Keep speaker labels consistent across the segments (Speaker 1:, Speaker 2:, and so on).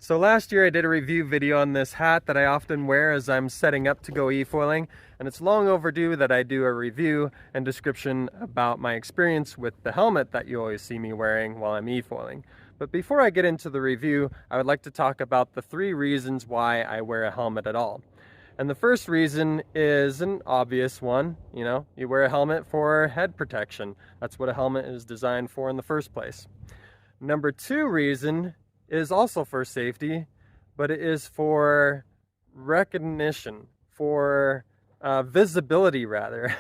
Speaker 1: So last year I did a review video on this hat that I often wear as I'm setting up to go eFoiling, and it's long overdue that I do a review and description about my experience with the helmet that you always see me wearing while I'm eFoiling. But before I get into the review, I would like to talk about the 3 reasons why I wear a helmet at all. And the first reason is an obvious one. You wear a helmet for head protection. That's what a helmet is designed for in the first place. Number 2 reason is also for safety, but it is for recognition, for visibility rather.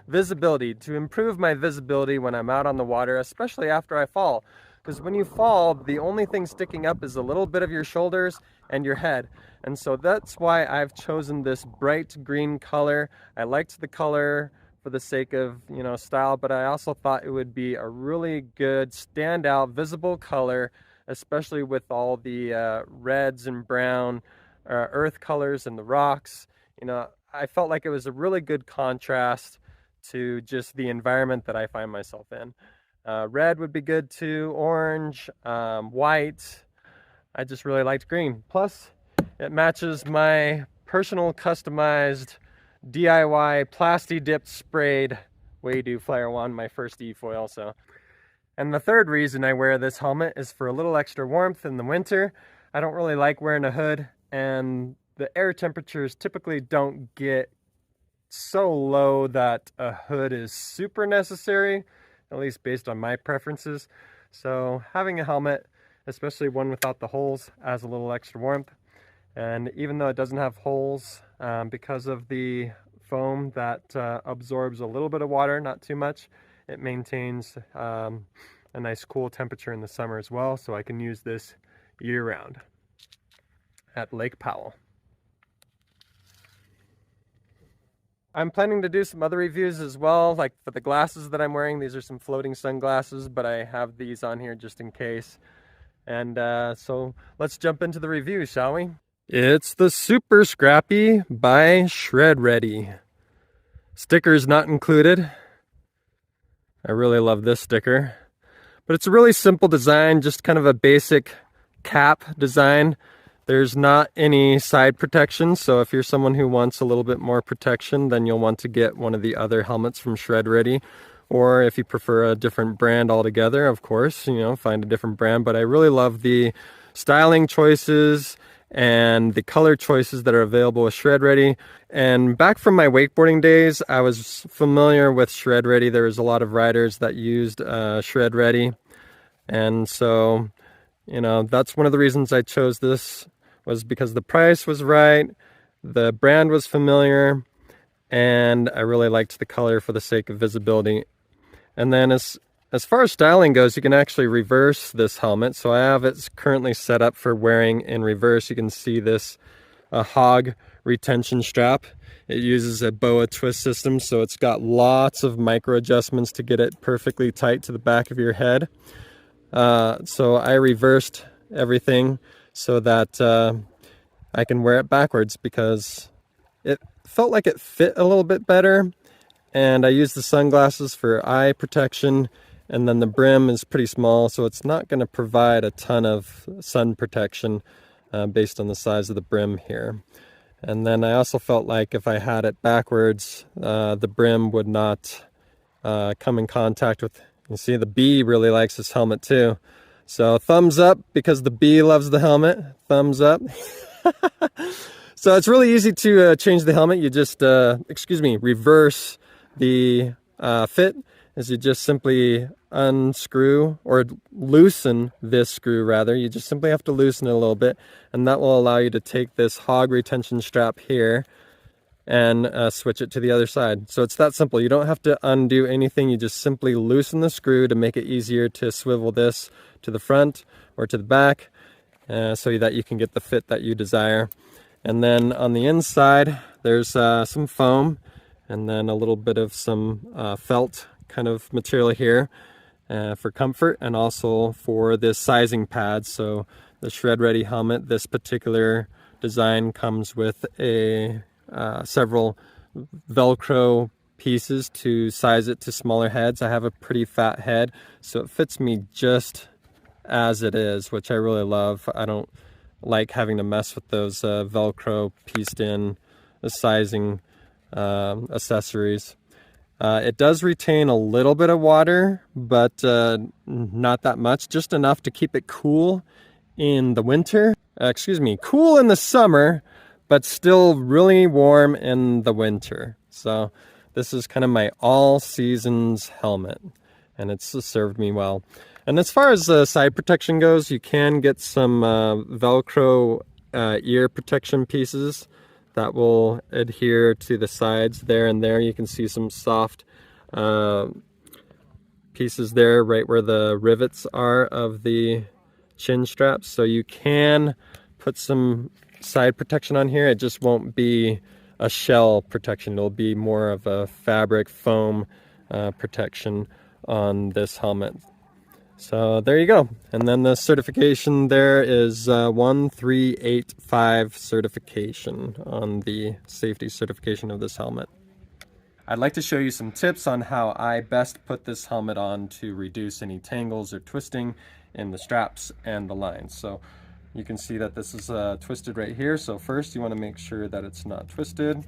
Speaker 1: Visibility, to improve my visibility when I'm out on the water, especially after I fall. Because when you fall, the only thing sticking up is a little bit of your shoulders and your head. And so that's why I've chosen this bright green color. I liked the color for the sake of, style, but I also thought it would be a really good standout visible color, especially with all the reds and brown earth colors and the rocks. I felt like it was a really good contrast to just the environment that I find myself in. Red would be good too, orange, white. I just really liked green. Plus, it matches my personal customized DIY plasti-dipped sprayed Wade Flyer wand, my first eFoil. And the third reason I wear this helmet is for a little extra warmth in the winter. I don't really like wearing a hood, and the air temperatures typically don't get so low that a hood is super necessary, at least based on my preferences. So having a helmet, especially one without the holes, adds a little extra warmth. And even though it doesn't have holes, because of the foam that absorbs a little bit of water, not too much, it maintains a nice cool temperature in the summer as well, so I can use this year-round at Lake Powell. I'm planning to do some other reviews as well, like for the glasses that I'm wearing. These are some floating sunglasses, but I have these on here just in case. And so let's jump into the review, shall we? It's the Super Scrappy by Shread. Stickers not included. I really love this sticker, but it's a really simple design, just kind of a basic cap design. There's not any side protection, so if you're someone who wants a little bit more protection, then you'll want to get one of the other helmets from Shread. Or if you prefer a different brand altogether, of course, find a different brand. But I really love the styling choices and the color choices that are available with Shread. And back from my wakeboarding days, I was familiar with Shread. There was a lot of riders that used Shread. And so, that's one of the reasons I chose this, was because the price was right, the brand was familiar, and I really liked the color for the sake of visibility. And then as far as styling goes, you can actually reverse this helmet. So I have it currently set up for wearing in reverse. You can see this hog retention strap. It uses a boa twist system, so it's got lots of micro adjustments to get it perfectly tight to the back of your head. So I reversed everything so that I can wear it backwards, because it felt like it fit a little bit better. And I used the sunglasses for eye protection, and then the brim is pretty small, so it's not going to provide a ton of sun protection based on the size of the brim here. And then I also felt like if I had it backwards, the brim would not come in contact with. You see, the bee really likes this helmet too. So thumbs up, because the bee loves the helmet. Thumbs up. So it's really easy to change the helmet. You just, reverse the fit, as you just simply unscrew or loosen this screw rather. You just simply have to loosen it a little bit, and that will allow you to take this hog retention strap here and switch it to the other side. So it's that simple. You don't have to undo anything. You just simply loosen the screw to make it easier to swivel this to the front or to the back, so that you can get the fit that you desire. And then on the inside, there's some foam, and then a little bit of some felt kind of material here for comfort, and also for this sizing pad. So the Shread helmet, this particular design comes with a several Velcro pieces to size it to smaller heads. I have a pretty fat head, so it fits me just as it is, which I really love. I don't like having to mess with those Velcro pieced in sizing accessories. It does retain a little bit of water, but not that much, just enough to keep it cool in the winter. Cool in the summer, but still really warm in the winter. So this is kind of my all seasons helmet, and it's served me well. And as far as side protection goes, you can get some Velcro ear protection pieces that will adhere to the sides there and there. You can see some soft pieces there right where the rivets are of the chin straps. So you can put some side protection on here. It just won't be a shell protection. It'll be more of a fabric foam protection on this helmet. So there you go. And then the certification there is 1385 certification on the safety certification of this helmet. I'd like to show you some tips on how I best put this helmet on to reduce any tangles or twisting in the straps and the lines. So you can see that this is twisted right here. So first you want to make sure that it's not twisted,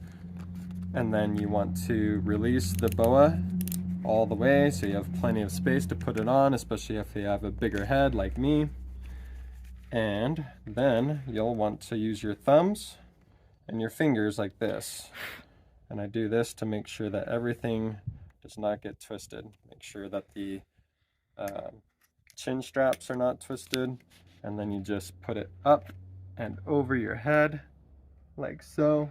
Speaker 1: and then you want to release the boa all the way so you have plenty of space to put it on, especially if you have a bigger head like me. And then you'll want to use your thumbs and your fingers like this. And I do this to make sure that everything does not get twisted. Make sure that the chin straps are not twisted, and then you just put it up and over your head like so.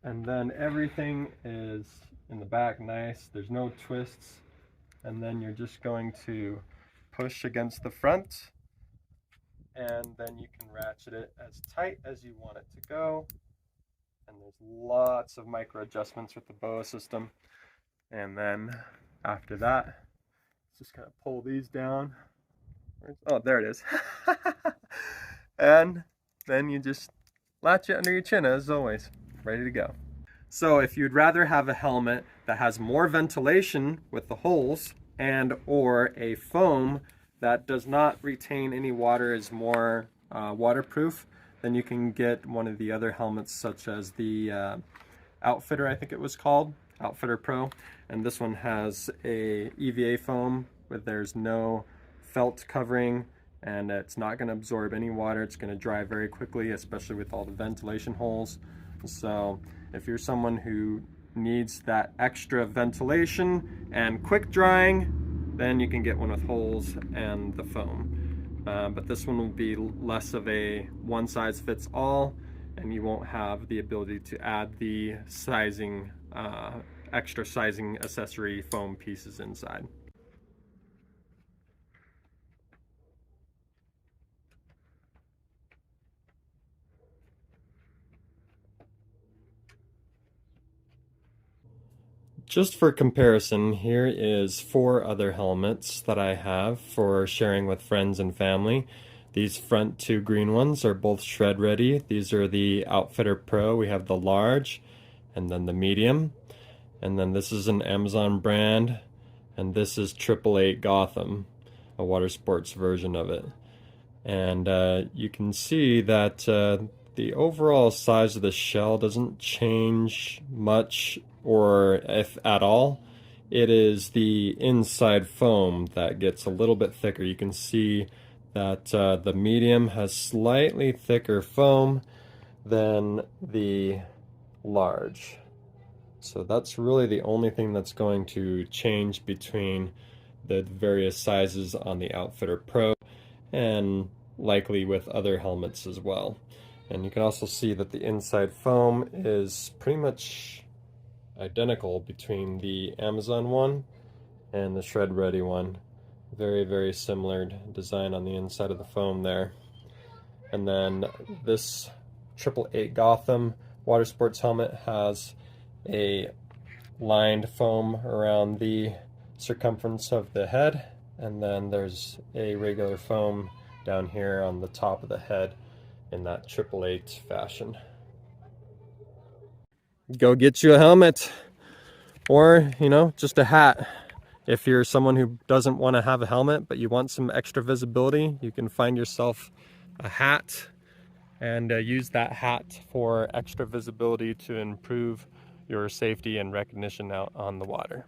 Speaker 1: And then everything is in the back nice, there's no twists. And then you're just going to push against the front, and then you can ratchet it as tight as you want it to go. And there's lots of micro adjustments with the boa system. And then after that, just kind of pull these down. Oh, there it is. And then you just latch it under your chin as always, ready to go. So if you'd rather have a helmet that has more ventilation with the holes and or a foam that does not retain any water, is more waterproof, then you can get one of the other helmets such as the Outfitter, I think it was called, Outfitter Pro. And this one has a EVA foam where there's no felt covering, and it's not going to absorb any water. It's going to dry very quickly, especially with all the ventilation holes. So if you're someone who needs that extra ventilation and quick drying, then you can get one with holes and the foam. But this one will be less of a one size fits all, and you won't have the ability to add the sizing, extra sizing accessory foam pieces inside. Just for comparison, here is 4 other helmets that I have for sharing with friends and family. These front 2 green ones are both Shread ready. These are the Outfitter Pro. We have the large and then the medium. And then this is an Amazon brand, and this is 888 Gotham, a water sports version of it. And you can see that the overall size of the shell doesn't change much, or if at all. It is the inside foam that gets a little bit thicker. You can see that the medium has slightly thicker foam than the large. So that's really the only thing that's going to change between the various sizes on the Outfitter Pro, and likely with other helmets as well. And you can also see that the inside foam is pretty much identical between the Amazon one and the Shread Ready one. Very, very similar design on the inside of the foam there. And then this 888 Gotham water sports helmet has a lined foam around the circumference of the head, and then there's a regular foam down here on the top of the head in that 888 fashion. Go get you a helmet, or just a hat. If you're someone who doesn't want to have a helmet, but you want some extra visibility, you can find yourself a hat and use that hat for extra visibility to improve your safety and recognition out on the water.